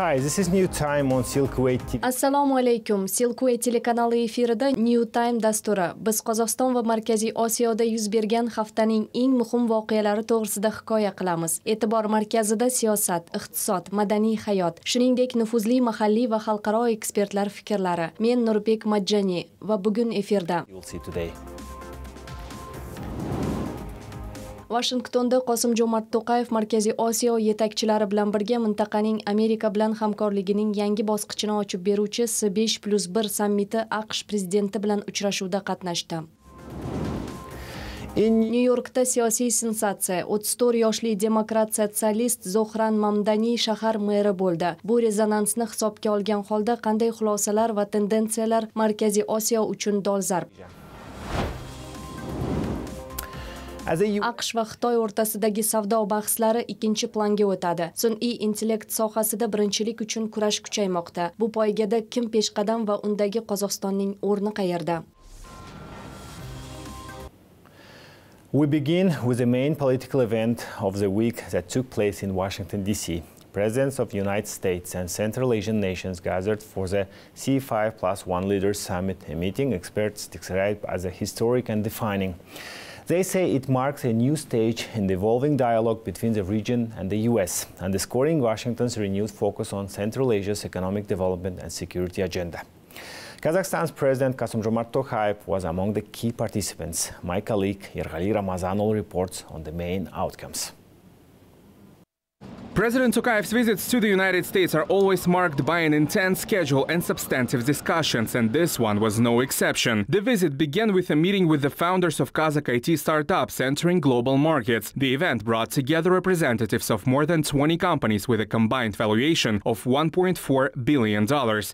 Hi, this is New Time on Silkway TV. Assalomu alaykum. Silkway telekanali efirida New Time dasturi. Biz Qozog'iston va Markaziy Osiyoda yuz bergan haftaning eng muhim voqealari to'g'risida hikoya qilamiz. E'tibor markazida siyosat, iqtisod, madaniy hayot, shuningdek nufuzli mahalliy va xalqaro ekspertlar fikrlari. Men Nurbek Majjani va bugun efirda Washingtonda Qosim-Jo'mart To'qayev Markaziy Osiyo yetakchilari bilan birga mintaqaning Amerika bilan hamkorligining yangi bosqichini ochib beruvchi S5+1 sammiti AQSh prezidenti bilan uchrashuvda qatnashdi. Nyu-Yorkda siyosiy sensatsiya. 34 yoshli demokrat-sotsialist Zohran Mamdaniy shahar meri bo'ldi. Bu rezonansni hisobga olgan holda qanday xulosalar va tendensiyalar Markaziy Osiyo uchun dolzarb? AQSh va Xitoy o'rtasidagi savdo bahslari ikkinchi planga o'tadi. Sun'iy intellekt sohasida birinchilik uchun kurash kuchaymoqda. Bu poygada kim peshqadam va undagi Qozog'istonning o'rni qayerda? We begin with the main political event of the week that took place in Washington, D.C. Presidents of the United States and Central Asian nations gathered for the C5+1 Leaders Summit, a meeting experts describe as a historic and defining. They say it marks a new stage in the evolving dialogue between the region and the U.S., underscoring Washington's renewed focus on Central Asia's economic development and security agenda. Kazakhstan's President Qosim-Jo'mart To'qayev was among the key participants. My colleague Erghali Ramazanov reports on the main outcomes. President To'qayev's visits to the United States are always marked by an intense schedule and substantive discussions, and this one was no exception. The visit began with a meeting with the founders of Kazakh IT startups entering global markets. The event brought together representatives of more than 20 companies with a combined valuation of $1.4 billion,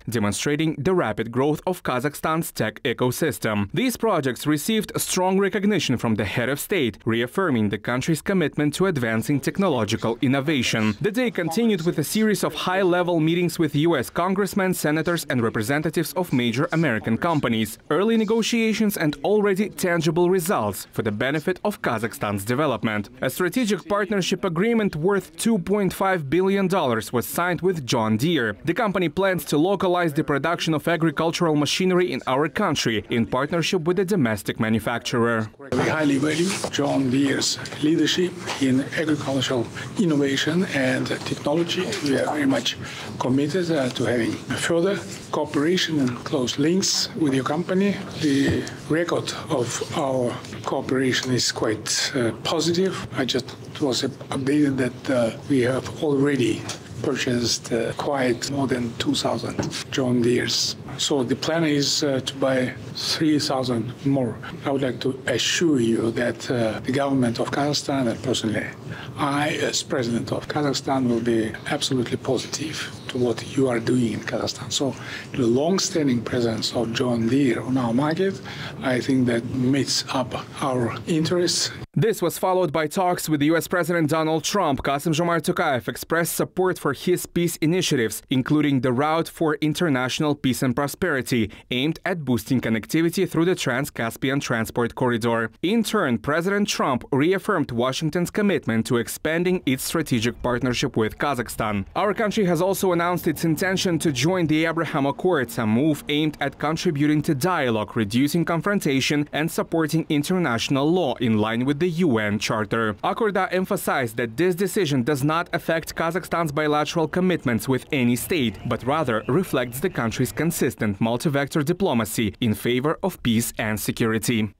demonstrating the rapid growth of Kazakhstan's tech ecosystem. These projects received strong recognition from the head of state, reaffirming the country's commitment to advancing technological innovation. The day continued with a series of high-level meetings with U.S. congressmen, senators and representatives of major American companies. Early negotiations and already tangible results for the benefit of Kazakhstan's development. A strategic partnership agreement worth $2.5 billion was signed with John Deere. The company plans to localize the production of agricultural machinery in our country in partnership with a domestic manufacturer. We highly value John Deere's leadership in agricultural innovation and technology. We are very much committed to having further cooperation and close links with your company. The record of our cooperation is quite positive. I just was updated that we have already purchased quite more than 2,000 John Deeres. So the plan is to buy 3,000 more. I would like to assure you that the government of Kazakhstan and personally, I as president of Kazakhstan will be absolutely positive to what you are doing in Kazakhstan. So the long-standing presence of John Deere on our market, I think that meets up our interests. This was followed by talks with U.S. President Donald Trump. Qosim-Jo'mart To'qayev expressed support for his peace initiatives, including the Route for International Peace and Prosperity, aimed at boosting connectivity through the Trans-Caspian Transport Corridor. In turn, President Trump reaffirmed Washington's commitment to expanding its strategic partnership with Kazakhstan. Our country has also announced its intention to join the Abraham Accords, a move aimed at contributing to dialogue, reducing confrontation, and supporting international law in line with the UN Charter. Accorda emphasized that this decision does not affect Kazakhstan's bilateral commitments with any state, but rather reflects the country's consistent multi-vector diplomacy in favor of peace and security.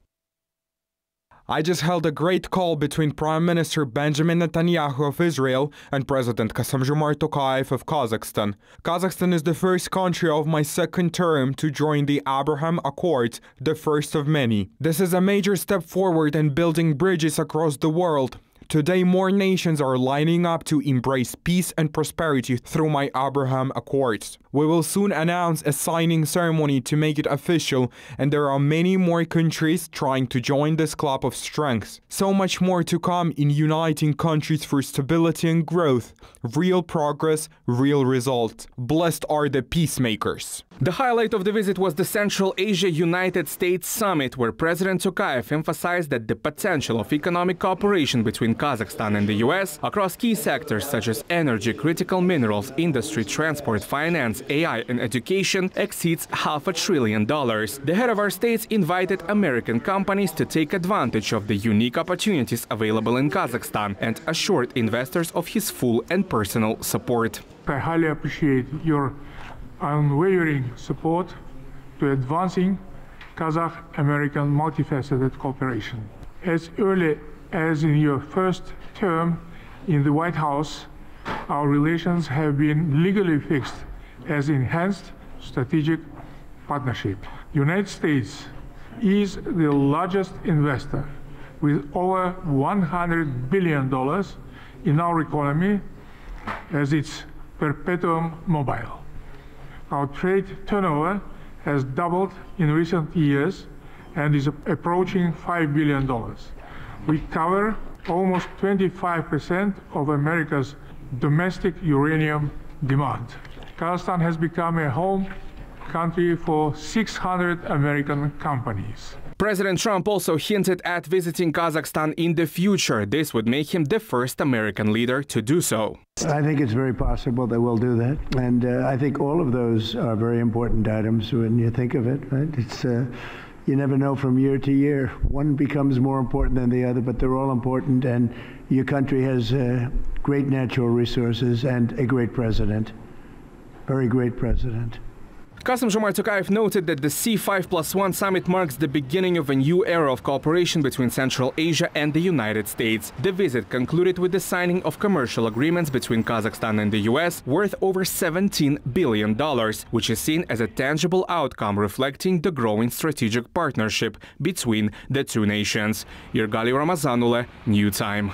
I just held a great call between Prime Minister Benjamin Netanyahu of Israel and President Qosim-Jo'mart To'qayev of Kazakhstan. Kazakhstan is the first country of my second term to join the Abraham Accords, the first of many. This is a major step forward in building bridges across the world. Today, more nations are lining up to embrace peace and prosperity through my Abraham Accords. We will soon announce a signing ceremony to make it official, and there are many more countries trying to join this club of strength. So much more to come in uniting countries for stability and growth. Real progress, real results. Blessed are the peacemakers. The highlight of the visit was the Central Asia United States Summit, where President To'qayev emphasized that the potential of economic cooperation between between Kazakhstan and the US across key sectors such as energy, critical minerals, industry, transport, finance, AI and education exceeds $500 billion. The head of our states invited American companies to take advantage of the unique opportunities available in Kazakhstan and assured investors of his full and personal support. I highly appreciate your unwavering support to advancing Kazakh-American multifaceted cooperation. As early as in your first term in the White House, our relations have been legally fixed as enhanced strategic partnership. The United States is the largest investor with over $100 billion in our economy as its perpetuum mobile. Our trade turnover has doubled in recent years and is approaching $5 billion. We cover almost 25% of America's domestic uranium demand. Kazakhstan has become a home country for 600 American companies. President Trump also hinted at visiting Kazakhstan in the future. This would make him the first American leader to do so. I think it's very possible that we'll do that. And I think all of those are very important items when you think of it. Right? It's, you never know from year to year. One becomes more important than the other, but they're all important. And your country has great natural resources and a great president, very great president. Kassym-Jomart Tokayev noted that the C5+1 summit marks the beginning of a new era of cooperation between Central Asia and the United States. The visit concluded with the signing of commercial agreements between Kazakhstan and the US worth over $17 billion, which is seen as a tangible outcome reflecting the growing strategic partnership between the two nations. Yergali Ramazanule, New Time.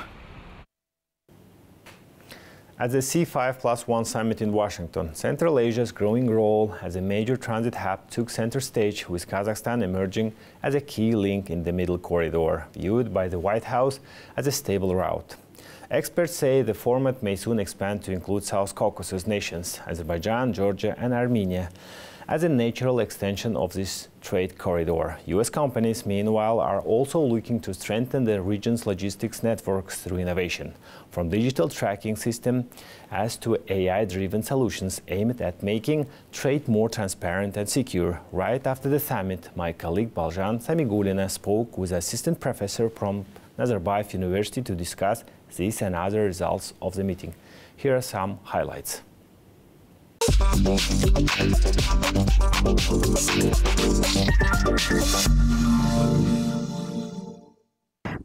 At the C5+1 summit in Washington, Central Asia's growing role as a major transit hub took center stage, with Kazakhstan emerging as a key link in the Middle Corridor, viewed by the White House as a stable route. Experts say the format may soon expand to include South Caucasus nations, Azerbaijan, Georgia and Armenia, as a natural extension of this trade corridor. U.S. companies, meanwhile, are also looking to strengthen the region's logistics networks through innovation, from digital tracking system as to AI-driven solutions aimed at making trade more transparent and secure. Right after the summit, my colleague Baljan Samigulina spoke with assistant professor from Nazarbayev University to discuss this and other results of the meeting. Here are some highlights.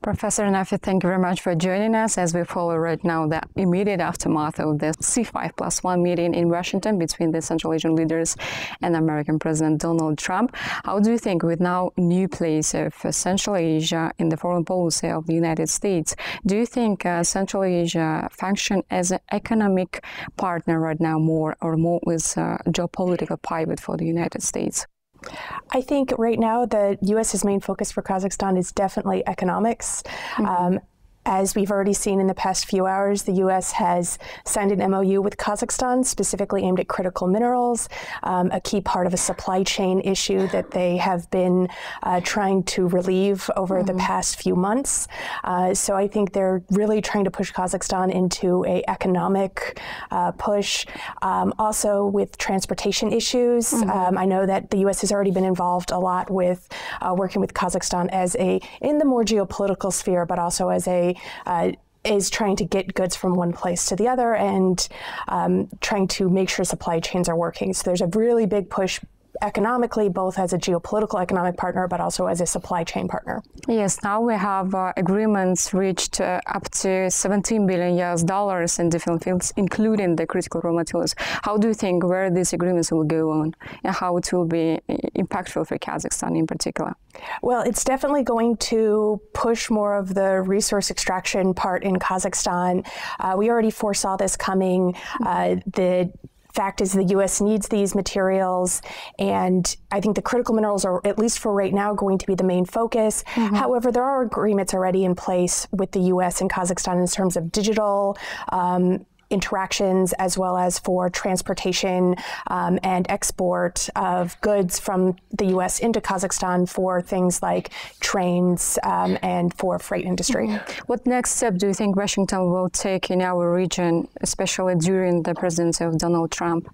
Professor Nafi, thank you very much for joining us as we follow right now the immediate aftermath of the C5+1 meeting in Washington between the Central Asian leaders and American President Donald Trump. How do you think, with now new place of Central Asia in the foreign policy of the United States, do you think Central Asia function as an economic partner right now more with a geopolitical pivot for the United States? I think right now the U.S.'s main focus for Kazakhstan is definitely economics. As we've already seen in the past few hours, the U.S. has signed an MOU with Kazakhstan specifically aimed at critical minerals, a key part of a supply chain issue that they have been trying to relieve over the past few months. So I think they're really trying to push Kazakhstan into an economic push. Also with transportation issues, I know that the U.S. has already been involved a lot with working with Kazakhstan as in the more geopolitical sphere, but also as is trying to get goods from one place to the other and trying to make sure supply chains are working. So there's a really big push economically, both as a geopolitical economic partner, but also as a supply chain partner. Yes, now we have agreements reached up to $17 billion in different fields, including the critical raw materials. How do you think where these agreements will go on and how it will be impactful for Kazakhstan in particular? Well, it's definitely going to push more of the resource extraction part in Kazakhstan. We already foresaw this coming. The fact is the U.S. needs these materials, and I think the critical minerals are, at least for right now, going to be the main focus. However, there are agreements already in place with the U.S. and Kazakhstan in terms of digital interactions as well as for transportation and export of goods from the U.S. into Kazakhstan for things like trains and for freight industry. What next step do you think Washington will take in our region, especially during the presidency of Donald Trump?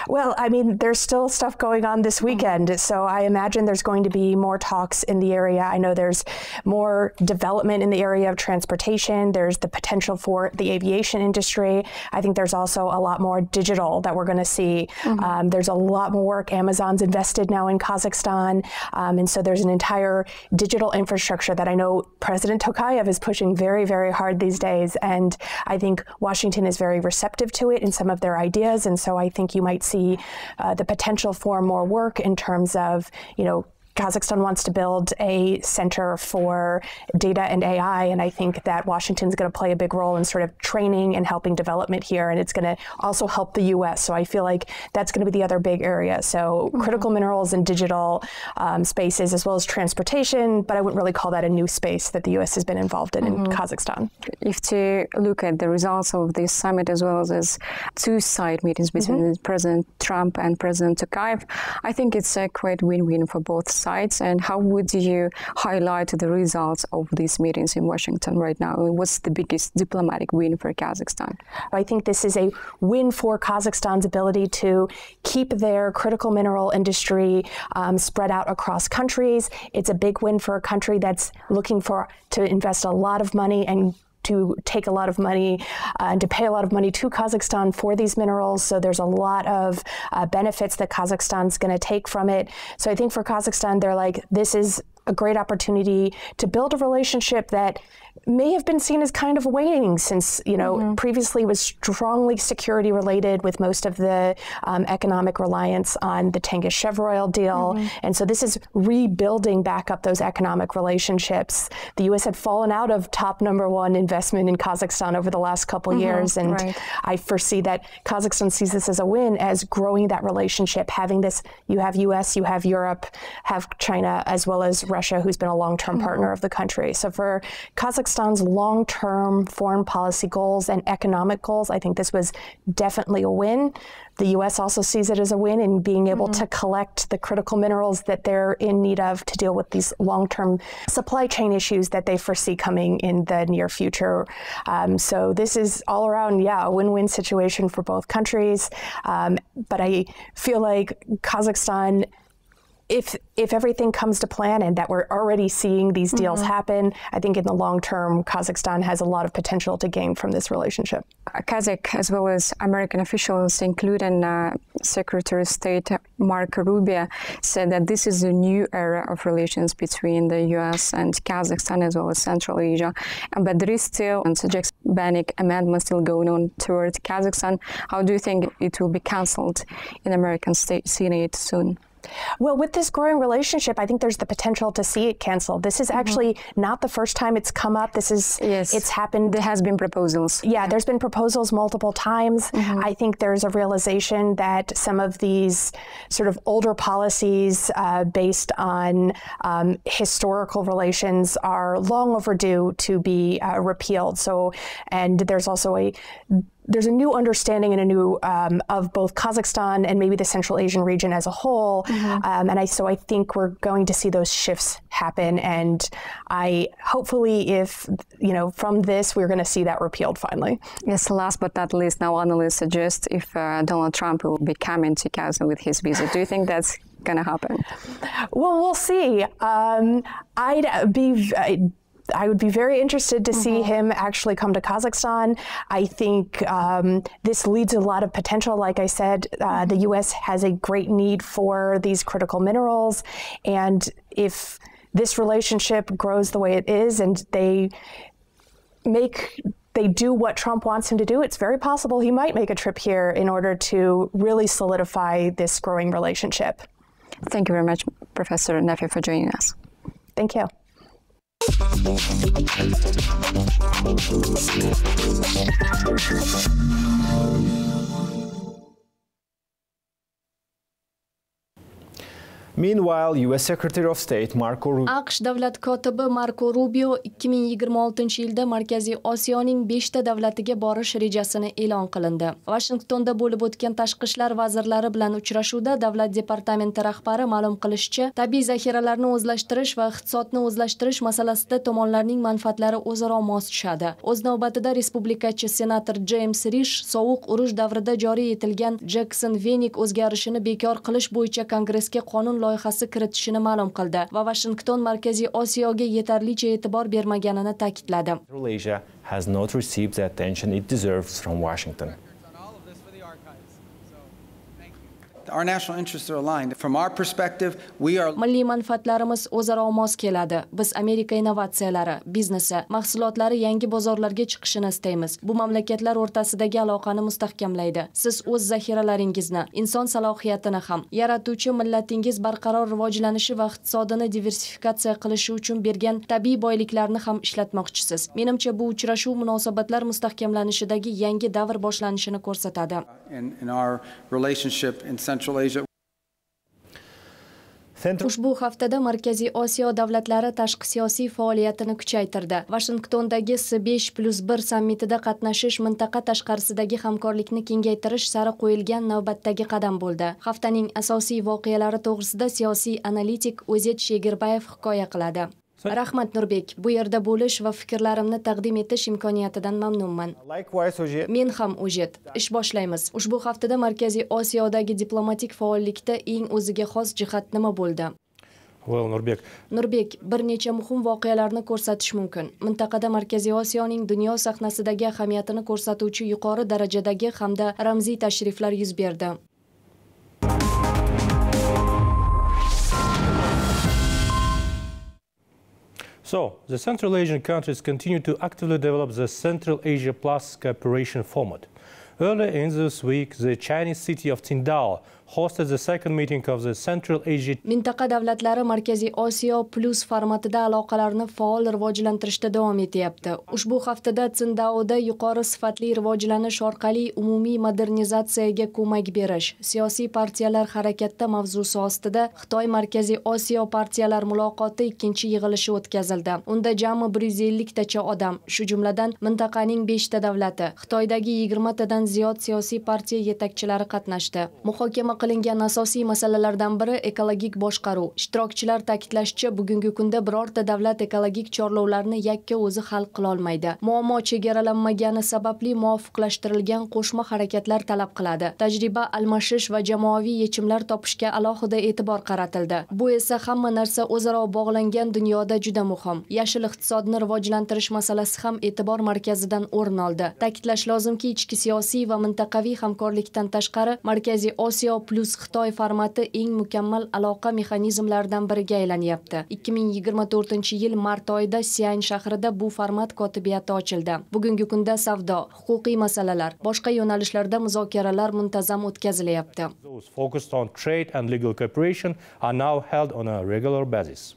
Well, I mean, there's still stuff going on this weekend, so I imagine there's going to be more talks in the area. I know there's more development in the area of transportation. There's the potential for the aviation industry. I think there's also a lot more digital that we're going to see. There's a lot more work. Amazon's invested now in Kazakhstan, and so there's an entire digital infrastructure that I know President Tokayev is pushing very, very hard these days, and I think Washington is very receptive to it in some of their ideas, and so I think you might see the potential for more work in terms of, Kazakhstan wants to build a center for data and AI, and I think that Washington's going to play a big role in sort of training and helping development here, and it's going to also help the U.S. So I feel like that's going to be the other big area. So critical minerals and digital spaces, as well as transportation, but I wouldn't really call that a new space that the U.S. has been involved in Kazakhstan. If to look at the results of this summit as well as two side meetings between President Trump and President Tokayev, I think it's a quite win-win for both sides. And how would you highlight the results of these meetings in Washington right now? What's the biggest diplomatic win for Kazakhstan? I think this is a win for Kazakhstan's ability to keep their critical mineral industry spread out across countries. It's a big win for a country that's looking to invest a lot of money and to take a lot of money and to pay a lot of money to Kazakhstan for these minerals. So there's a lot of benefits that Kazakhstan's going to take from it. So I think for Kazakhstan, they're like, this is a great opportunity to build a relationship that may have been seen as kind of waning since, previously was strongly security related with most of the economic reliance on the Tengiz-Chevroil deal. And so this is rebuilding back up those economic relationships. The U.S. had fallen out of top #1 investment in Kazakhstan over the last couple years. And I foresee that Kazakhstan sees this as a win, as growing that relationship, having this, you have U.S., you have Europe, have China, as well as Russia, who's been a long-term partner of the country. So for Kazakhstan's long-term foreign policy goals and economic goals, I think this was definitely a win. The U.S. also sees it as a win in being able to collect the critical minerals that they're in need of to deal with these long-term supply chain issues that they foresee coming in the near future. So this is all around, a win-win situation for both countries. But I feel like Kazakhstan, if everything comes to plan and that we're already seeing these deals happen, I think in the long term, Kazakhstan has a lot of potential to gain from this relationship. Kazakh, as well as American officials, including Secretary of State Marco Rubio, said that this is a new era of relations between the U.S. and Kazakhstan, as well as Central Asia. But there is still a banning amendment still going on toward Kazakhstan. How do you think it will be cancelled in American Senate soon? Well, with this growing relationship, I think there's the potential to see it canceled. This is actually not the first time it's come up. This is, it's happened. There has been proposals. Yeah, there's been proposals multiple times. I think there's a realization that some of these sort of older policies based on historical relations are long overdue to be repealed. So, and there's also there's a new understanding and a new of both Kazakhstan and maybe the Central Asian region as a whole. So I think we're going to see those shifts happen. And hopefully from this, we're going to see that repealed finally. Yes, last but not least, now analysts suggest if Donald Trump will be coming to Kazakhstan with his visit. Do you think that's going to happen? Well, we'll see. I would be very interested to see him actually come to Kazakhstan. I think this leads to a lot of potential. Like I said, the U.S. has a great need for these critical minerals. And if this relationship grows the way it is and they do what Trump wants him to do, it's very possible he might make a trip here in order to really solidify this growing relationship. Thank you very much, Professor Nafi, for joining us. Thank you. Meanwhile, US Secretary of State Marco Rubio AQSh davlat kotibi Marco Rubio 2026-yilda Markaziy Osiyoning 5 ta davlatiga borish rejasini e'lon qilindi. Washingtonda bo'lib o'tgan tashqi ishlar vazirlari bilan uchrashuvda davlat departamenti rahbari ma'lum qilishicha, tabiiy zaxiralarni o'zlashtirish va iqtisodni o'zlashtirish masalasida tomonlarning manfaatlari o'zaro mos tushadi. O'z navbatida respublikachi senator James Rish sovuq urush davrida joriy etilgan Jackson-Venik o'zgarishini bekor qilish bo'yicha kongressga qonun loyihasi kiritishini ma'lum qildi va Washington Markaziy Osiyoga yetarlicha e'tibor bermaganini ta'kidladi. Central Asia has not received the attention it deserves from Washington. Our national interests are aligned. From our perspective, we are... Milliy manfaatlarimiz o'zaro mos keladi. Biz Amerika innovatsiyalari, biznesi, mahsulotlari yangi bozorlarga chiqishini istaymiz. Bu mamlakatlar o'rtasidagi aloqani mustahkamlaydi. Siz o'z zaxiralaringizni, inson salohiyatini ham, yaratuvchi millatingiz barqaror rivojlanishi va iqtisodini diversifikatsiya qilishi uchun bergan tabiiy boyliklarni ham ishlatmoqchisiz. Menimcha bu uchrashuv munosabatlar mustahkamlanishidagi yangi davr boshlanishini ko'rsatadi. In our relationship in Central Asia. Ушбу haftada Markaziy Osiyo davlatlari tashqi siyosiy faoliyatini kuchaytirdi. Washingtondagi S5+1 sammitida qatnashish mintaqa tashqarisidagi hamkorlikni kengaytirish sari qo'yilgan navbatdagi qadam bo'ldi. Haftaning asosiy voqealari to'g'risida siyosiy analitik O'zet Shegirbayev hikoya qiladi. Rahmat Nurbek, bu yerda bo'lish va fikrlarimni taqdim etish imkoniyatidan mamnunman. Men ham O'zet. Ish boshlaymiz. Ushbu haftada Markaziy Osiyodagi diplomatik faollikda eng o'ziga xos jihat nima bo'ldi? Nurbek, bir necha muhim voqealarni ko'rsatish mumkin. Mintaqada Markaziy Osiyoning dunyo sahnasidagi ahamiyatini ko'rsatuvchi yuqori darajadagi hamda ramziy tashriflar yuz berdi. So, the Central Asian countries continue to actively develop the Central Asia Plus cooperation format. Earlier in this week, the Chinese city of Qingdao hosted the second meeting of the Central Asia. Mintaqa davlatlari Markaziy Osiyo plus formatida aloqalarni faol rivojlantirishda davom etyapti. Ushbu haftada Qingdaoda yuqori sifatli rivojlanish orqali umumiy modernizatsiyaga ko'mak berish, siyosiy partiyalar harakatda mavzusi ostida Xitoy Markaziy Osiyo partiyalar muloqoti ikkinchi yig'ilishi o'tkazildi. Unda jami 150 tacha odam, shu jumladan mintaqaning 5 ta davlati, Xitoydagi 20 tadan ziyod siyosiy partiya yetakchilari qatnashdi. Muhokama qilingan asosiy masalalardan biri ekologik boshqaruv. Ishtirokchilar ta'kidlashicha, bugungi kunda birorta davlat ekologik chorlovlarni yakka o'zi hal qila olmaydi. Muammo chegaralanmagani sababli muvofiqlashtirilgan qo'shma harakatlar talab qiladi. Tajriba almashish va jamoaviy yechimlar topishga alohida e'tibor qaratildi. Bu esa hamma narsa o'zaro bog'langan dunyoda juda muhim. Yashil iqtisodni rivojlantirish masalasi ham e'tibor markazidan o'rin oldi. Ta'kidlash lozimki, ichki siyosiy va mintaqaviy hamkorlikdan tashqari Markaziy Osiyo plus Xitoy formati eng mukammal aloqa mexanizmlaridan biriga aylanyapti. 2024-yil mart oyida Sian shahrida bu format kotibiyati ochildi. Bugungi kunda savdo, huquqiy masalalar, boshqa yo'nalishlarda muzokaralar muntazam o'tkazilyapti. Those focused on trade and legal cooperation are now held on a regular basis.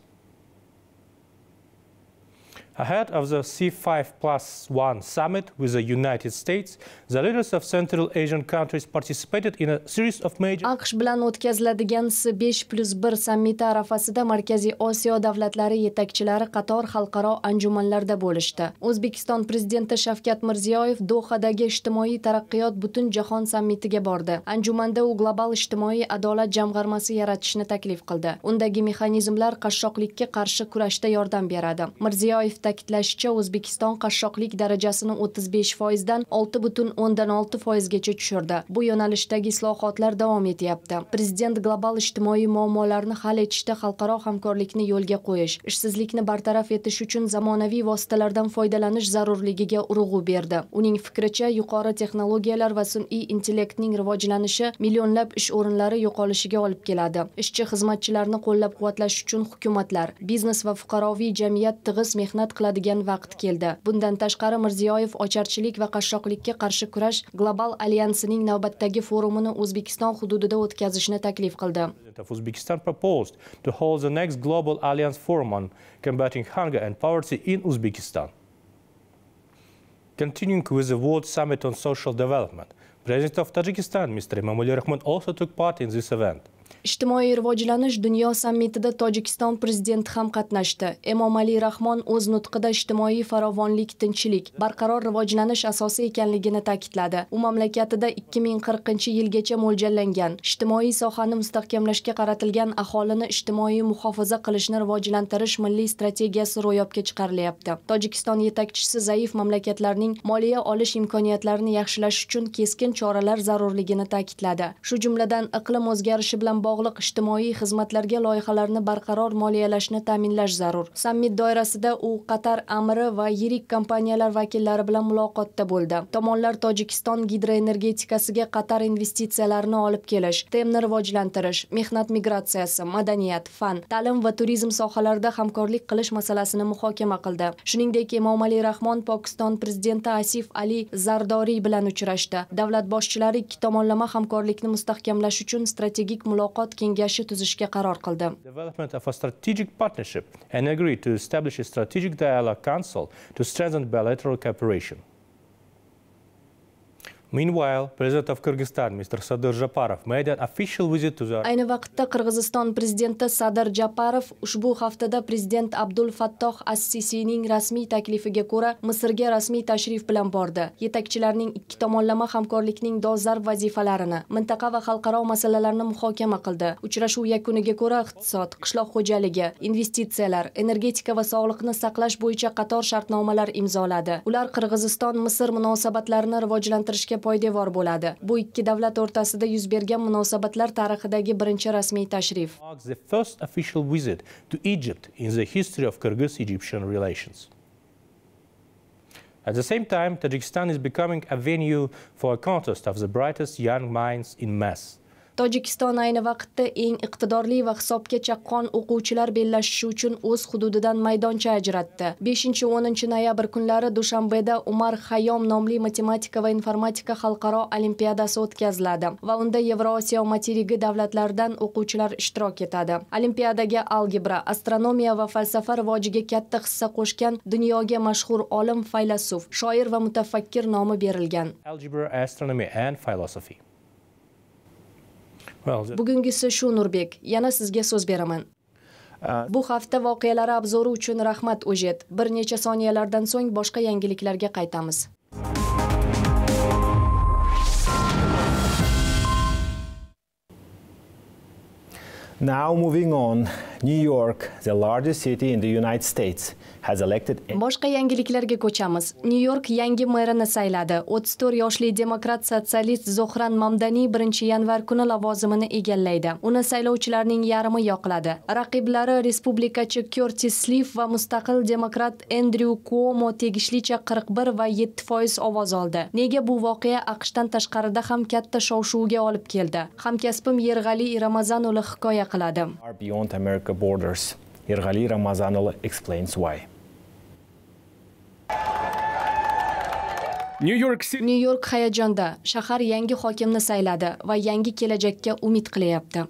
Ahead of the C5+1 summit with the United States, the leaders of Central Asian countries participated in a series of major... AQSh bilan o'tkaziladigan S5+1 sammiti arafasida Markaziy Osiyo davlatlari yetakchilari qator xalqaro anjumanlarda bo'lishdi. O'zbekiston prezidenti Shavkat Mirziyoyev Dohadagi ijtimoiy taraqqiyot butun jahon sammitiga bordi. Anjumanda u global ijtimoiy adolat jamg'armasi yaratishni taklif qildi. Undagi mexanizmlar qashshoqlikka qarshi kurashda yordam beradi. Mirziyoyev ta'kidlashicha, O'zbekiston qashshoqlik darajasini 35% dan 6,6% gacha tushirdi. Bu yo'nalishdagi islohotlar davom etyapti. Prezident global ijtimoiy muammolarni hal etishda xalqaro hamkorlikni yo'lga qo'yish, ishsizlikni bartaraf etish uchun zamonaviy vositalardan foydalanish zarurligiga urg'u berdi. Uning fikricha, yuqori texnologiyalar va sun'iy intellektning rivojlanishi millionlab ish o'rinlari yo'qolishiga olib keladi. Ishchi xizmatchilarni qo'llab-quvvatlash uchun hukumatlar, biznes va fuqaroviy jamiyat tig'iz mehnat qiladigan vaqt keldi. Bundan tashqari Mirziyoyev ocharchilik va qashshoqlikka qarshi kurash global alyansining navbatdagi forumini O'zbekiston hududida o'tkazishni taklif qildi. Uzbekistan proposed to hold the next global alliance forum on combating hunger and poverty in Uzbekistan. Continuing with the World Summit on Social Development, President of Tajikistan, Mr. Emomali Rahmon, also took part in this event. Ijtimoiy rivojlanish dunyo sammitida Tojikiston prezidenti ham qatnashdi. Emomali Rahmon o'z nutqida ijtimoiy farovonlik, tinchlik, barqaror rivojlanish asosi ekanligini ta'kidladi. U mamlakatida 2040-yilgacha mo'ljallangan ijtimoiy sohani mustahkamlashga qaratilgan aholini ijtimoiy muhofaza qilishni rivojlantirish milliy strategiyasi ro'yobga chiqarilyapti. Tojikiston yetakchisi zaif mamlakatlarning moliya olish imkoniyatlarini yaxshilash uchun keskin choralar zarurligini ta'kidladi. Shu jumladan iqlim o'zgarishi bilan bog'liq ijtimoiy xizmatlarga loyihalarni barqaror moliyalashni ta'minlash zarur. Sammit doirasida u Qatar amiri va yirik kompaniyalar vakillari bilan muloqotda bo'ldi. Tomonlar Tojikiston gidroenergetikasiga Qatar investitsiyalarini olib kelish, terimni rivojlantirish, mehnat migratsiyasi, madaniyat, fan, ta'lim va turizm sohalarida hamkorlik qilish masalasini muhokama qildi. Shuningdek, Emomali Rahmon Pokiston prezidenti Asif Ali Zardoriy bilan uchrashdi. Davlat boshchilari ikki tomonlama hamkorlikni mustahkamlash uchun strategik muloqot kengashi tuzishga qaror qildi. Development of a strategic partnership and agreed to establish a strategic dialogue council to strengthen bilateral cooperation. Meanwhile, President of Kyrgyzstan, Mr. Sadir Japarov, made an official visit to the... Ayni vaqtda Qirg'iziston prezidenti Sadir Japarov ushbu haftada prezident Abdul Fattoh as-Sisining rasmiy taklifiga ko'ra Misrga rasmiy tashrif bilan bordi. Yetakchilarning ikki tomonlama hamkorlikning dolzarb vazifalarini, mintaqa va xalqaro masalalarni muhokama qildi. Uchrashuv yakuniga ko'ra iqtisod, qishloq xo'jaligi, investitsiyalar, energetika va sog'liqni saqlash bo'yicha qator shartnomalar imzoladi. Ular Qirg'iziston-Misr munosabatlarini rivojlantirishga poydevor bo'ladi. Bu ikki davlat o'rtasida yuz bergan munosabatlar tarixidagi birinchi rasmiy tashrif. The first official visit to Egypt in the history of Kyrgyz-Egyptian relations. At the same time, Tajikistan is becoming a venue for a contest of the brightest young minds in mass. Tojikiston ayni vaqtda eng iqtidorli va hisobga chaqqon o'quvchilar bellashishi uchun o'z hududidan maydoncha ajratdi. 5-10 noyabr kunlari Dushanbeda Umar Xayyom nomli matematika va informatika xalqaro olimpiadasi o'tkaziladi va unda Yevrosiyo materigi davlatlaridan o'quvchilar ishtirok etadi. Olimpiadaga algebra, astronomiya va falsafa rivojiga katta hissa qo'shgan dunyoga mashhur olim, faylasuf, shoir va mutafakkir nomi berilgan. Algebra, astronomy and philosophy. Bugungisi shu Nurbek, yana sizga so'z beraman. Bu hafta voqealari obzori uchun rahmat Ojet. Bir necha soniyalardan so'ng boshqa yangiliklarga qaytamiz. Now moving on, New York, the largest city in the United States, has elected... Boshqa yangiliklarga ko'chamiz. New York yangi merini sayladi. 34 yoshli demokrat sotsialist Zohran Mamdani 1-yanvar kuni lavozimini egallaydi. Uni saylovchilarning yarmi yoqladi. Raqiblari respublikachi Curtis Sliff va mustaqil demokrat Andrew Cuomo tegishlicha 41 va 7% ovoz oldi. Nega bu voqea AQShdan tashqarida ham katta shov-shuvga olib keldi? Hamkasbim Yerg'ali Ramazanov hikoya qiladi. Beyond America borders. Yerg'ali Ramazanov explains why. New York hayajonda. Shahar yangi hokimni sayladi va yangi kelajakka umid qilyapti.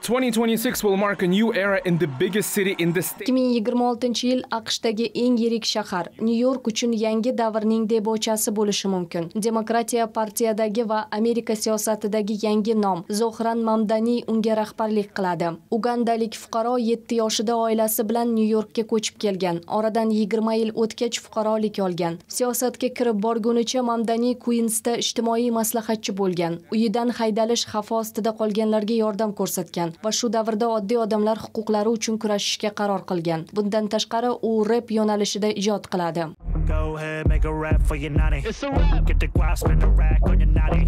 2026 will mark a new era in the biggest city in the state. 2026-yil AQShdagi eng yirik shahar New York uchun yangi davrning debochasi bo'lishi mumkin. Demokratiya partiyadagi va Amerika siyosatidagi yangi nom Zohran Mamdani unga rahbarlik qiladi. Ugandalik fuqaro 7 yoshida oilasi bilan New Yorkka ko'chib kelgan. Oradan 20 yil o'tgach fuqarolik olgan. Siyosatga kirib borgunicha Mamdani Queensda ijtimoiy maslahatchi bo'lgan. Uyidan haydalish xavfi ostida qolganlarga yordam ko'rsatgan va shu davrda oddiy odamlar huquqlari uchun kurashishga qaror qilgan. Bundan tashqari u rap yo'nalishida ijod qiladi. Go ahead, make a rap for your nanny. It's a rap. Get the guap, spin the rack on your nanny.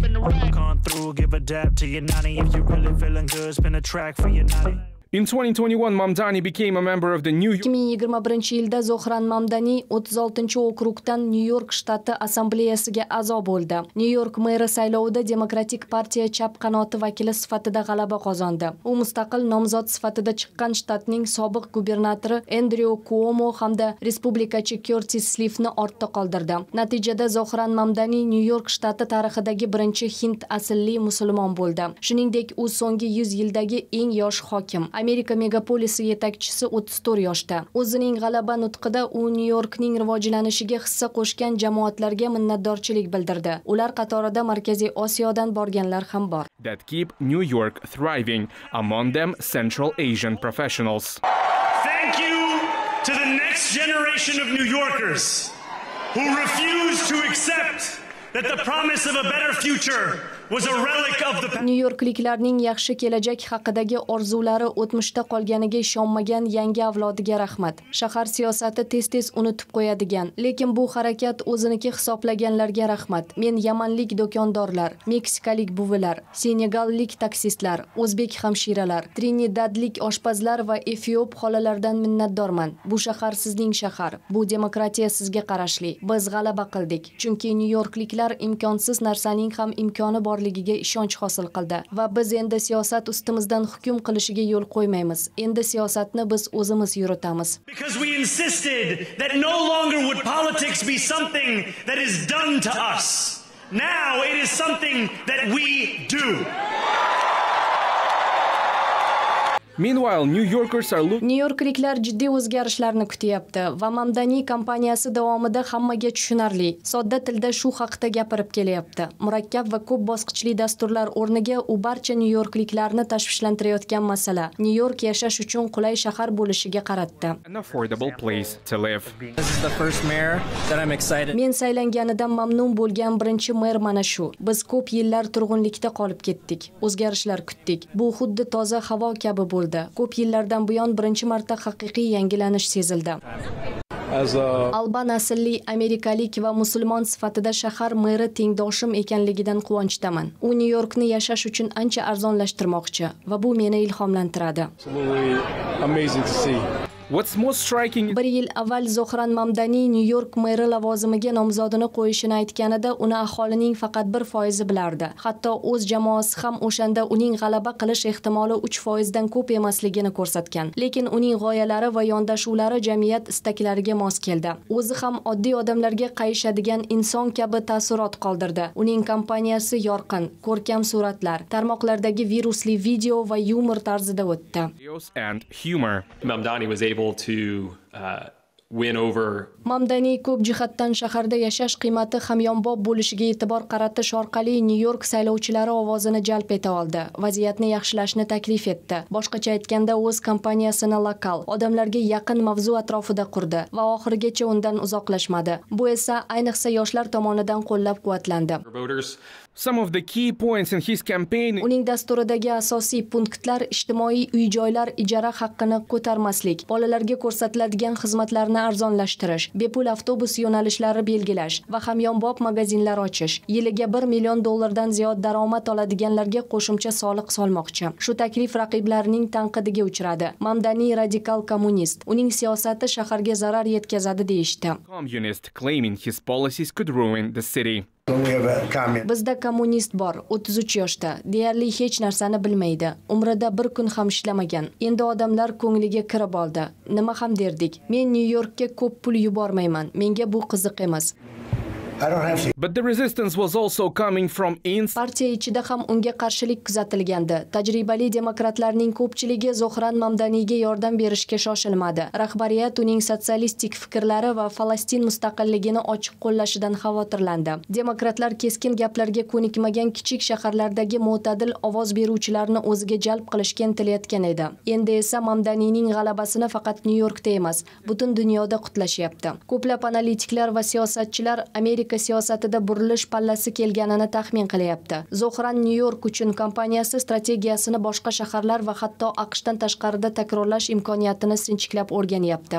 Come through, give a dab to your nanny. If you really feeling good, spin a track for your nanny. In 2021, Mamdani became a member of the New York... 2021-yilda Zohran Mamdani 36-okrugdan New York shtati assambleyasiga a'zo bo'ldi. New York meri saylovida Demokratik partiya chap qanoti vakili sifatida g'alaba qozondi. U mustaqil nomzod sifatida chiqqan shtatning sobiq gubernatori Andrew Cuomo hamda respublikachi Curtis Sliffni ortda qoldirdi. Natijada Zohran Mamdani New York shtati tarixidagi birinchi hind asilli musulmon bo'ldi. Shuningdek, u so'nggi 100 yildagi eng yosh hokim. Amerika megapolisi yetakchisi 34 yoshda. O'zining g'alaba nutqida u Nyu-Yorkning rivojlanishiga hissa qo'shgan jamoatlarga minnatdorchilik bildirdi. Ular qatorida Markaziy Osiyodan borganlar ham bor. That keep New York thriving, among them Central Asian professionals. Thank you to the next generation of New Yorkers who refuse to accept that the promise of a better future was a relic of the past. Nyu-Yorkliklarning yaxshi kelajak haqidagi orzulari o'tmishda qolganiga ishonmagan yangi avlodiga rahmat. Shahar siyosati tez-tez unutib qo'yadigan, lekin bu harakat o'ziniki hisoblaganlarga rahmat. Men yamanlik do'kondorlar, meksikalik buvilar, senegallik taksistlar, o'zbek hamshiralar, trinidadlik oshpazlar va efiop xolalardan minnatdorman. Bu shahar sizning shahar. Bu demokratiya sizga qarashli. Biz g'alaba qildik, chunki Nyu-Yorkliklar imkonsiz narsaning ham imkoni bor ligiga ishonch hosil qildi va biz endi siyosat ustimizdan hukm qilishiga yo'l qo'ymaymiz. Endi siyosatni biz o'zimiz yuritamiz. Because we insisted that no longer would politics be something that is done to us. Now it is something that we do. Meanwhile, New Yorkers are looking. Nyu-Yorkliklar jiddiy o'zgarishlarni kutyapti va Mamdani kompaniyasi davomida hammaga tushunarli, sodda tilda shu haqda gapirib kelyapti. Murakkab va ko'p bosqichli dasturlar o'rniga u barcha Nyu-Yorkliklarni tashvishlantirayotgan masala. Nyu-York yashash uchun qulay shahar bo'lishiga qaratdi. An affordable place to live. This is the first mayor that I'm excited. Men saylanganidan mamnun bo'lgan birinchi mer mana shu. Biz ko'p yillar turg'unlikda qolib ketdik. O'zgarishlar kutdik. Bu xuddi toza havo kabi bo'ldi. Ko'p yillardan buyon birinchi marta haqiqiy yangilanish sezildi. Alban asilli amerikalik va musulmon sifatida shahar meri tengdoshim ekanligidan quvonchdaman. U Nyu-Yorkni yashash uchun ancha arzonlashtirmoqchi va bu meni ilhomlantiradi. What's most striking? Bir yil avval Zohran Mamdani Nyu-York meri lavozimiga nomzodini qo'yishini aytganida uni aholining faqat 1% bilardi. Hatto o'z jamoasi ham o'shanda uning g'alaba qilish ehtimoli 3% dan ko'p emasligini ko'rsatgan. Lekin uning g'oyalari va yondashuvlari jamiyat istaklariga mos keldi. O'zi ham oddiy odamlarga qayishadigan inson kabi taassurot qoldirdi. Uning kompaniyasi yorqin, ko'rkam suratlar, tarmoqlardagi virusli video va yumor tarzida o'tdi. And humor. Mamdani was able to win over. Mamdani ko'p jihatdan shaharda yashash qiymati hamyonbop bo'lishiga e'tibor qaratish orqali Nyu-York saylovchilari ovozini jalb eta oldi. Vaziyatni yaxshilashni taklif etdi. Boshqacha aytganda, o'z kompaniyasini lokal, odamlarga yaqin mavzu atrofida qurdi va oxirigacha undan uzoqlashmadi. Bu esa ayniqsa yoshlar tomonidan qo'llab-quvvatlandi. Some of the key points in his campaign. Uning dasturidagi asosiy punktlar ijtimoiy uy-joylar ijara haqqini ko'tarmaslik, bolalarga ko'rsatiladigan xizmatlarni arzonlashtirish, bepul avtobus yo'nalishlari belgilash va hamyonbop magazinlar ochish. Yiliga $1 million ziyod daromad oladiganlarga qo'shimcha soliq solmoqchi. Shu taklif raqiblarining tanqidiga uchradi. Mamdani radikal kommunist. Uning siyosati shaharga zarar yetkazadi deyishdi. Communist claiming his policies could ruin the city. Bizda kommunist bor, 33 yoshda, deyarli hech narsani bilmaydi. Umrida bir kun ham ishlamagan. Endi odamlar ko'ngliga kirib oldi. Nima ham derdik? Men Nyu-Yorkka ko'p pul yubormayman. Menga bu qiziq emas. But the resistance was also coming from inside. Partiya ichida ham unga qarshilik kuzatilgandi. Tajribali demokratlarning ko'pchiligi Zohran Mamdaniga yordam berishga shoshilmadi. Rahbariyat uning sotsialistik fikrlari va Falastin mustaqilligini ochiq qo'llashidan xavotirlandi. Demokratlar keskin gaplarga ko'nikmagan kichik shaharlardagi mo'tadil ovoz beruvchilarni o'ziga jalb qilishga intilayotgan edi. Endi esa Mamdanining g'alabasini faqat Nyu-Yorkda emas, butun dunyoda qutlashyapti. Ko'plab analitiklar va siyosatchilar Amerika siyosatida burilish pallasi kelganini taxmin qilyapti. Zohran Nyu-York uchun kompaniyasi strategiyasini boshqa shaharlar va hatto AQShdan tashqarida takrorlash imkoniyatini sinchiklab o'rganyapti.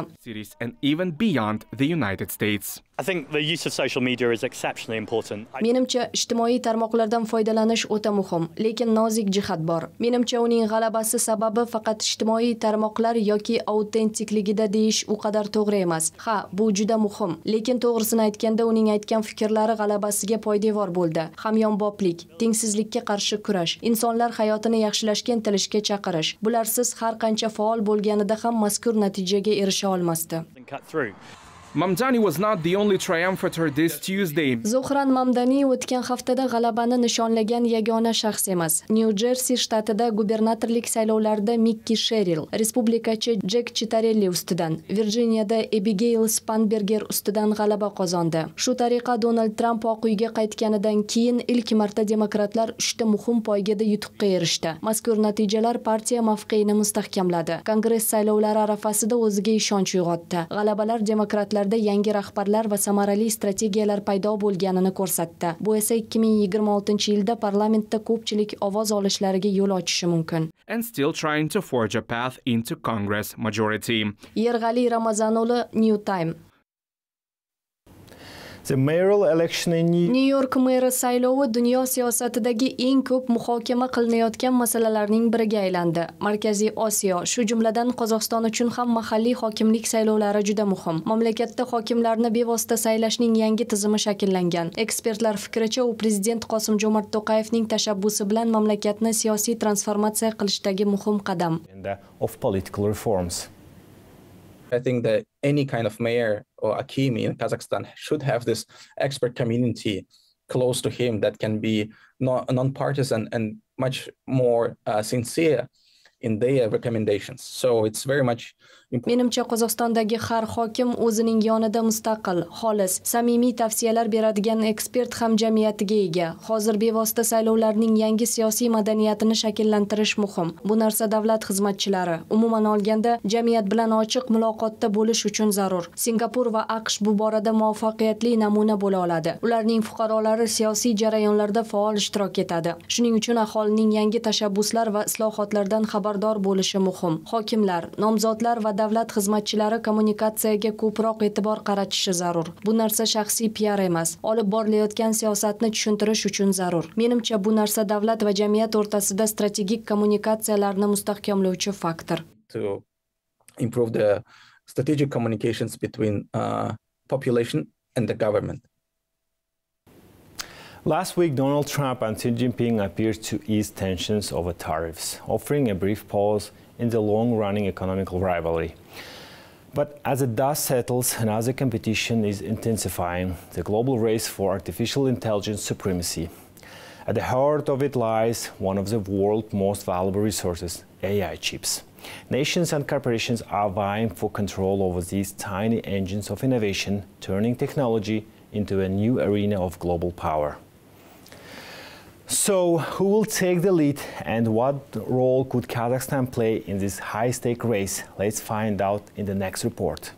And even beyond the United States. I think the use of social media is exceptionally important. Menimcha ijtimoiy tarmoqlardan foydalanish o'ta muhim, lekin nozik jihat bor. Menimcha uning g'alabasi sababi faqat ijtimoiy tarmoqlar yoki autentikligida deyish u qadar to'g'ri emas. Ha, bu juda muhim, lekin to'g'risini aytganda uning aytgan fikrlari g'alabasiga poydevor bo'ldi. Hamyonboplik, tengsizlikka qarshi kurash, insonlar hayotini yaxshilashga intilishga chaqirish. Bularsiz har qancha faol bo'lganida ham mazkur natijaga erisha olmasdi. Mamdani was not the only triumphator this Tuesday. Zuhran Mamdani o'tgan haftada g'alabani nishonlagan yagona shaxs emas. Nyu-Jersi shtatida gubernatorlik saylovlarida Mikki Sherrill, respublikachi Jek Chitarelli ustidan, Virjiniyada Abigail Spanberger ustidan g'alaba qozondi. Shu tariqa Donald Trump Oq uyga qaytganidan keyin ilk marta demokratlar 3 ta muhim poygada yutuqqa erishdi. Mazkur natijalar partiya mavqeini mustahkamladi. Kongress saylovlari arafasida o'ziga ishonch uyg'otdi. G'alabalar demokratlar yangi rahbarlar va samarali strategiyalar paydo bo'lganini ko'rsatdi. Bu esa 2026-yilda parlamentda ko'pchilik ovoz olishlariga yo'l ochishi mumkin. And still trying to forge a path into Congress majority. Yerg'ali Ramazanog'li, New Time. The mayoral election in New York meri saylovi dunyo siyosatidagi eng ko'p muhokama qilinayotgan masalalarning biriga aylandi. Markaziy Osiyo, shu jumladan Qozog'iston uchun ham mahalliy hokimlik saylovlari juda muhim. Mamlakatda hokimlarni bevosita saylashning yangi tizimi shakllangan. Ekspertlar fikricha, u prezident Qosim-Jo'mart To'qayevning tashabbusi bilan mamlakatni siyosiy transformatsiya qilishdagi muhim qadam. Of political reforms. I think that any kind of mayor or akimi in Kazakhstan should have this expert community close to him that can be non-partisan and much more sincere in their recommendations. So it's very much Menimcha Qozog'istondagi har hokim o'zining yonida mustaqil, xolis, samimiy tavsiyalar beradigan ekspert hamjamiyatiga ega. Hozir bevosita saylovlarning yangi siyosiy madaniyatini shakllantirish muhim. Bu narsa davlat xizmatchilari, umuman olganda, jamiyat bilan ochiq muloqotda bo'lish uchun zarur. Singapur va AQSh bu borada muvaffaqiyatli namuna bo'la oladi. Ularning fuqarolari siyosiy jarayonlarda faol ishtirok etadi. Shuning uchun aholining yangi tashabbuslar va islohotlardan xabardor bo'lishi muhim. Hokimlar, nomzodlar va davlat xizmatchilari kommunikatsiyaga ko'proq e'tibor qaratishi zarur. Bu narsa shaxsiy PR emas, olib borilayotgan siyosatni tushuntirish uchun zarur. Menimcha bu narsa davlat va jamiyat o'rtasida strategik kommunikatsiyalarni mustahkamlovchi faktor. To improve the strategic communications between population and the government. Last week, Donald Trump and Xi Jinping appeared to ease tensions over tariffs, offering a brief pause in the long-running economic rivalry. But as the dust settles and as the competition is intensifying, the global race for artificial intelligence supremacy. At the heart of it lies one of the world's most valuable resources, AI chips. Nations and corporations are vying for control over these tiny engines of innovation, turning technology into a new arena of global power. So, who will take the lead and what role could Kazakhstan play in this high-stake race? Let's find out in the next report.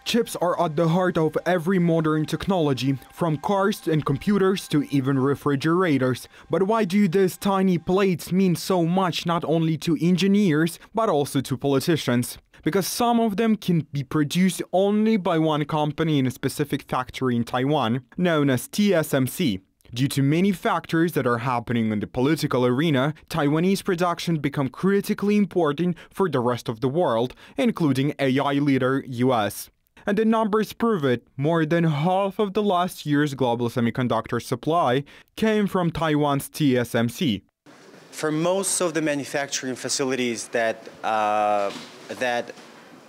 Chips are at the heart of every modern technology, from cars and computers to even refrigerators. But why do these tiny plates mean so much not only to engineers, but also to politicians? Because some of them can be produced only by one company in a specific factory in Taiwan, known as TSMC. Due to many factors that are happening in the political arena, Taiwanese production become critically important for the rest of the world, including AI leader US. And the numbers prove it. More than half of the last year's global semiconductor supply came from Taiwan's TSMC. For most of the manufacturing facilities that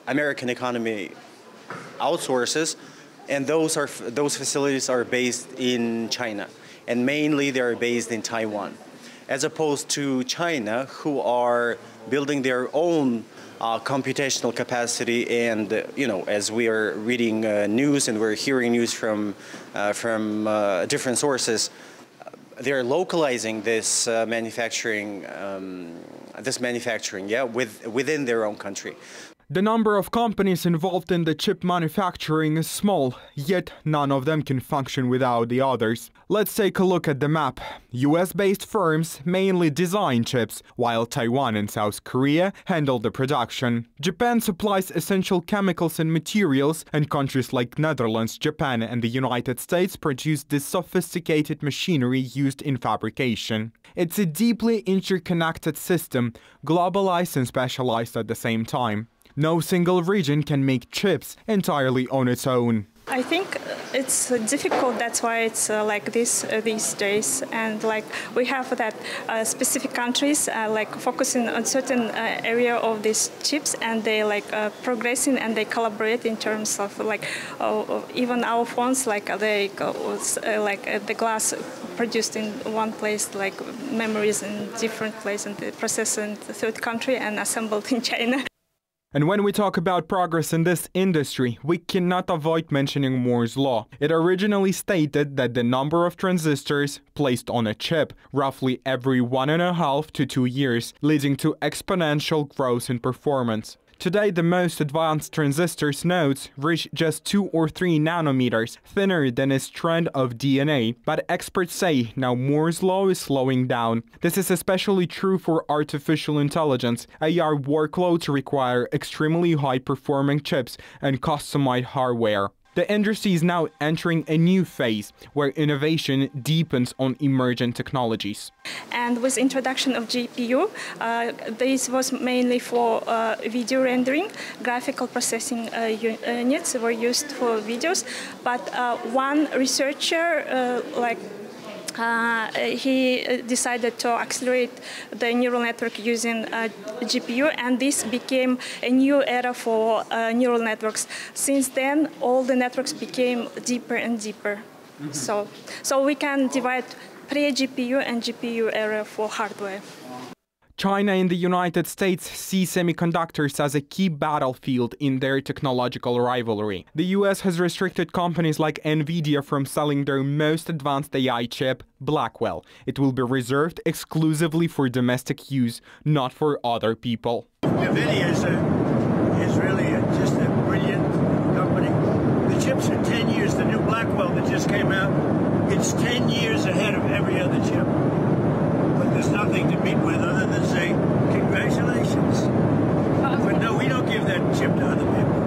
American economy outsources, and those facilities are based in China, and mainly they are based in Taiwan, as opposed to China, who are building their own computational capacity. And as we are reading news and we're hearing news from different sources, they're localizing this manufacturing, within their own country. The number of companies involved in the chip manufacturing is small, yet none of them can function without the others. Let's take a look at the map. US-based firms mainly design chips, while Taiwan and South Korea handle the production. Japan supplies essential chemicals and materials, and countries like Netherlands, Japan, and the United States produce this sophisticated machinery used in fabrication. It's a deeply interconnected system, globalized and specialized at the same time. No single region can make chips entirely on its own. I think it's difficult. That's why it's like this these days, and like we have that specific countries like focusing on certain area of these chips, and they like progressing and they collaborate in terms of like even our phones, like they like the glass produced in one place, like memories in different place, and they processed in the third country and assembled in China. And when we talk about progress in this industry, we cannot avoid mentioning Moore's law. It originally stated that the number of transistors placed on a chip roughly every 1.5 to 2 years, leading to exponential growth in performance. Today, the most advanced transistors nodes reach just 2 or 3 nanometers, thinner than a strand of DNA, but experts say now Moore's law is slowing down. This is especially true for artificial intelligence. AI workloads require extremely high-performing chips and customized hardware. The industry is now entering a new phase where innovation deepens on emerging technologies. And with introduction of GPU, this was mainly for video rendering. Graphical processing units were used for videos, but one researcher he decided to accelerate the neural network using GPU, and this became a new era for neural networks. Since then, all the networks became deeper and deeper. So we can divide pre-GPU and GPU era for hardware. China and the United States see semiconductors as a key battlefield in their technological rivalry. The US has restricted companies like NVIDIA from selling their most advanced AI chip, Blackwell. It will be reserved exclusively for domestic use, not for other people. NVIDIA is really just a brilliant company. The chips are 10 years, the new Blackwell that just came out, it's 10 years ahead of every other chip. There's nothing to meet with other than say, congratulations. But no, we don't give that chip to other people.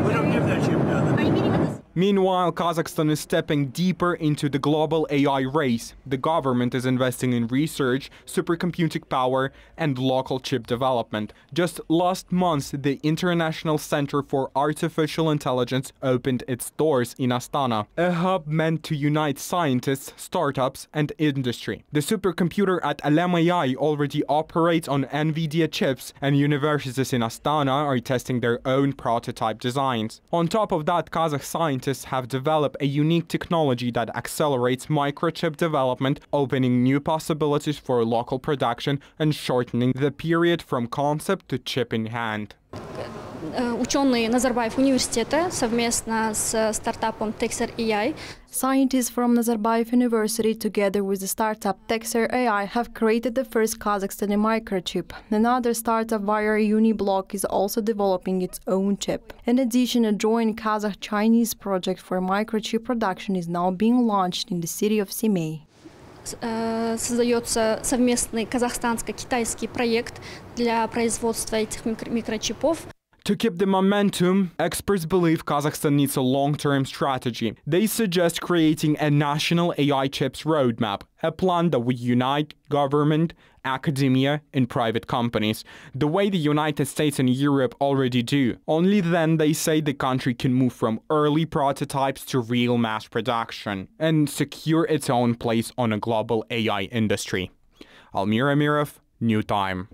We don't give that chip to other people. Meanwhile, Kazakhstan is stepping deeper into the global AI race. The government is investing in research, supercomputing power, and local chip development. Just last month, the International Center for Artificial Intelligence opened its doors in Astana, a hub meant to unite scientists, startups, and industry. The supercomputer at Alam AI already operates on NVIDIA chips, and universities in Astana are testing their own prototype designs. On top of that, Kazakh scientists have developed a unique technology that accelerates microchip development, opening new possibilities for local production and shortening the period from concept to chip in hand. Ученые Назарбаев университета совместно с стартапом Texer AI. Scientists from Nazarbayev University, together with the startup Texer AI, have created the first Kazakhstani microchip. Another startup via Uniblock is also developing its own chip. In addition, a joint Kazakh-Chinese project for microchip production is now being launched in the city of Semey. Создается совместный казахстанско-китайский проект для производства этих микрочипов. To keep the momentum, experts believe Kazakhstan needs a long-term strategy. They suggest creating a national AI chips roadmap, a plan that would unite government, academia, and private companies, the way the United States and Europe already do. Only then, they say, the country can move from early prototypes to real mass production and secure its own place on a global AI industry. Almir Amirov, New Time.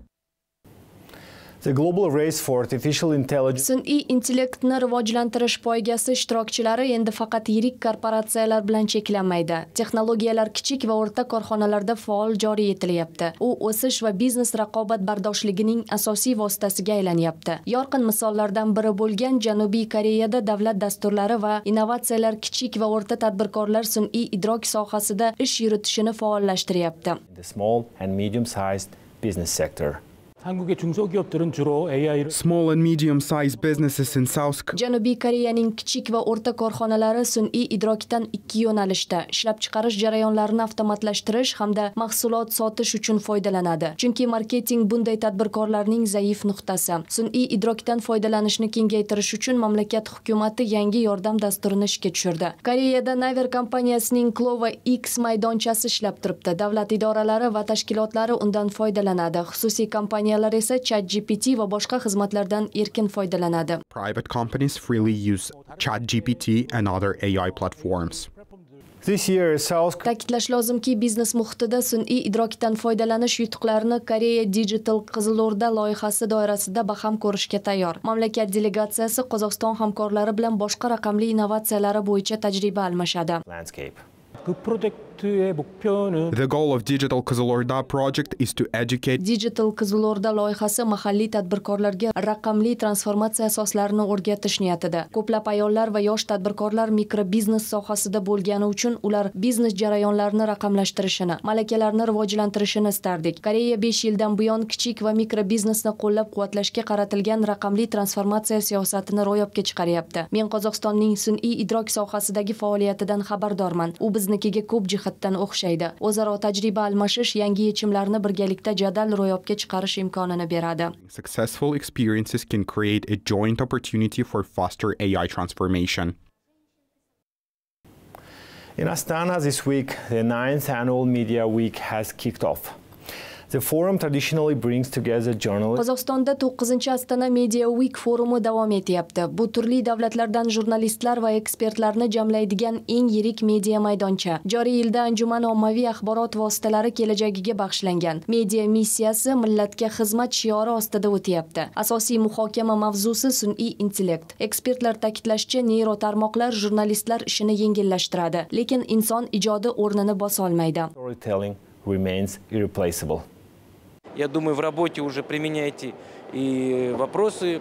The global race for artificial intelligence. Sun'iy intellektni rivojlantirish poygasi ishtirokchilari endi faqat yirik korporatsiyalar bilan cheklanmaydi. Texnologiyalar kichik va o'rta korxonalarda faol joriy etilyapti. U o'sish va biznes raqobatbardoshligining asosiy vositasiga aylanyapti. Yorqin misollardan biri bo'lgan Janubiy Koreyada davlat dasturlari va innovatsiyalar kichik va o'rta tadbirkorlar sun'iy idrok sohasida ish yuritishini faollashtiryapti. The small and medium-sized business sector. 한국의 중소기업들은 주로 AI를 Small and medium-sized businesses in South Janubiy Koreyaning kichik va o'rta korxonalari sun'iy idrokdan ikki yo'nalishda ishlab chiqarish jarayonlarini avtomatlashtirish hamda mahsulot sotish uchun foydalanadi. Chunki marketing bunday tadbirkorlarning zaif nuqtasi. Sun'iy idrokdan foydalanishni kengaytirish uchun mamlakat hukumati yangi yordam dasturini ishga tushirdi. Koreyada Naver kompaniyasining Clover X maydonchasi ishlab turibdi. Davlat idoralari va tashkilotlari undan foydalanadi. Xususiy kompaniya kompaniyalar esa ChatGPT va boshqa xizmatlardan erkin foydalanadi. Private companies freely use ChatGPT and other AI platforms. This year, South Ta'kidlash lozimki, biznes muhitida sun'iy idrokdan foydalanish yutuqlarini Koreya Digital Qizil O'rda loyihasi doirasida baham ko'rishga tayyor. Mamlakat delegatsiyasi Qozog'iston hamkorlari bilan boshqa raqamli innovatsiyalari bo'yicha tajriba almashadi. The goal of Digital Qizil O'rda project is to educate Digital Qizil O'rda loyihasi mahalliy tadbirkorlarga raqamli transformatsiya asoslarini o'rgatish niyatida. Ko'plab ayollar va yosh tadbirkorlar mikrobiznes sohasida bo'lgani uchun ular biznes jarayonlarini raqamlashtirishini, malakalarni rivojlantirishini istardik. Koreya 5 yildan buyon kichik va mikrobiznesni qo'llab-quvvatlashga qaratilgan raqamli transformatsiya siyosatini ro'yobga chiqaryapti. Men Qozog'istonning sun'iy idrok sohasidagi faoliyatidan xabardorman. U biznikiga ko'p jihatdan o'xshaydi. O'zaro tajriba almashish yangi yechimlarni birgalikda jadal ro'yobga chiqarish imkonini beradi. Successful experiences can create a joint opportunity for faster AI transformation. In Astana this week, the 9th annual Media Week has kicked off. The forum traditionally brings together journalists. Qozog'istonda 9-chi Astana Media Week forumi davom etyapti. Bu turli davlatlardan jurnalistlar va ekspertlarni jamlaydigan eng yirik media maydoncha. Joriy yilda anjuman ommaviy axborot vositalari kelajagiga bag'ishlangan. Media missiyasi millatga xizmat shiori ostida o'tyapti. Asosiy muhokama mavzusi sun'iy intellekt. Ekspertlar ta'kidlashicha, neyrotarmoqlar jurnalistlar ishini yengillashtiradi, lekin inson ijodi o'rnini bosa olmaydi. Storytelling remains irreplaceable. Я думаю, в работе уже применяете и вопросы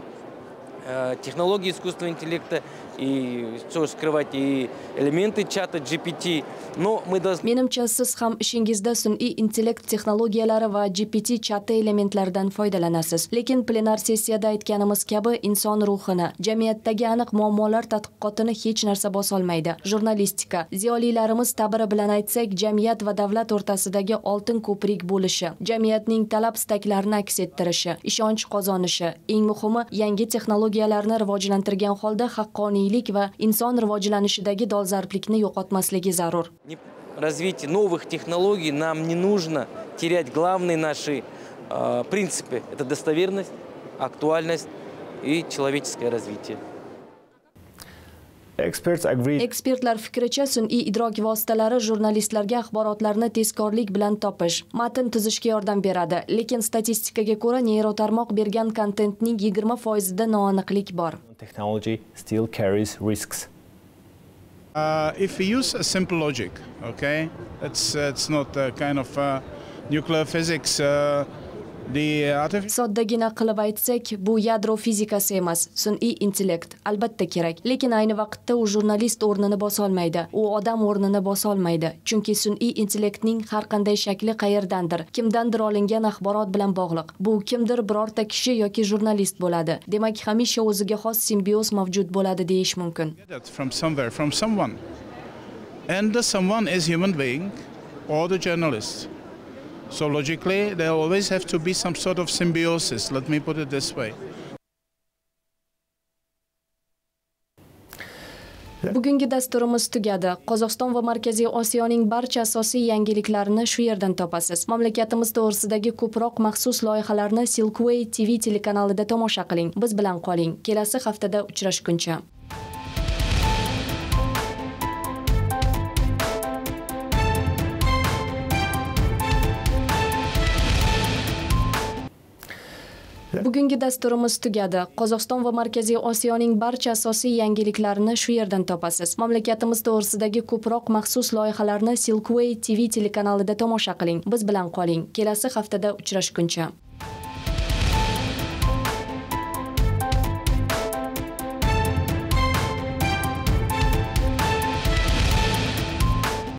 технологии искусственного интеллекта, и что скрывать, и элементы чата GPT. Но мы должны... Menimcha siz ham ishingizda sun'iy intellekt texnologiyalari va GPT chati elementlaridan foydalanasiz. Lekin plenar sessiyada aytganimiz kabi inson ruhini, jamiyatdagi aniq muammolar tadqiqotini hech narsa bosolmaydi. Jurnalistika, ziyolilarimiz ta'biri bilan aytsak, jamiyat va davlat o'rtasidagi oltin ko'prik bo'lishi, jamiyatning talab istaklarini aks ettirishi, ishonch qozonishi, eng muhimi yangi texnologiyalarni rivojlantirgan holda haqqoniylik va inson rivojlanishidagi dolzarblikni yo'qotmasligi zarur. Развитие новых технологий нам не нужно терять главные наши принципы. Это достоверность, актуальность и человеческое развитие. Ekspertlar fikricha, sun'iy idrok vositalari jurnalistlarga axborotlarni tezkorlik bilan topish, matn tuzishga yordam beradi, lekin statistikaga ko'ra neyrotarmoq bergan kontentning 20% noaniqlik bor. Technology still carries risks. If we use a simple logic, okay, it's not a kind of nuclear physics. Soddagina qilib aytsak, bu yadro fizikasi emas, sun'iy intellekt. Albatta kerak, lekin ayni vaqtda u jurnalist o'rnini bosa olmaydi, u odam o'rnini bosa olmaydi. Chunki sun'iy intellektning har qanday shakli qayerdandir, kimdandir olingan axborot bilan bog'liq. Bu kimdir birorta kishi yoki jurnalist bo'ladi. Demak, hamisha o'ziga xos simbioz mavjud bo'ladi deyish mumkin. From somewhere, from someone. And the someone is human being or the journalist. So logically, there always have to be some sort of symbiosis. Let me put it this way. Bugungi dasturimiz tugadi. Qozog'iston va Markaziy Osiyoning barcha asosiy yangiliklarini shu yerdan topasiz. Mamlakatimiz to'g'risidagi ko'proq maxsus loyihalarni Silkway TV telekanalida tomosha qiling. Biz bilan qoling. Kelasi haftada uchrashguncha. Bugungi dasturimiz tugadi. Qozog'iston va Markaziy Osiyoning barcha asosiy yangiliklarini shu yerdan topasiz. Mamlakatimiz to'g'risidagi ko'proq maxsus loyihalarni Silkway TV telekanalida tomosha qiling. Biz bilan qoling. Kelasi haftada uchrashguncha.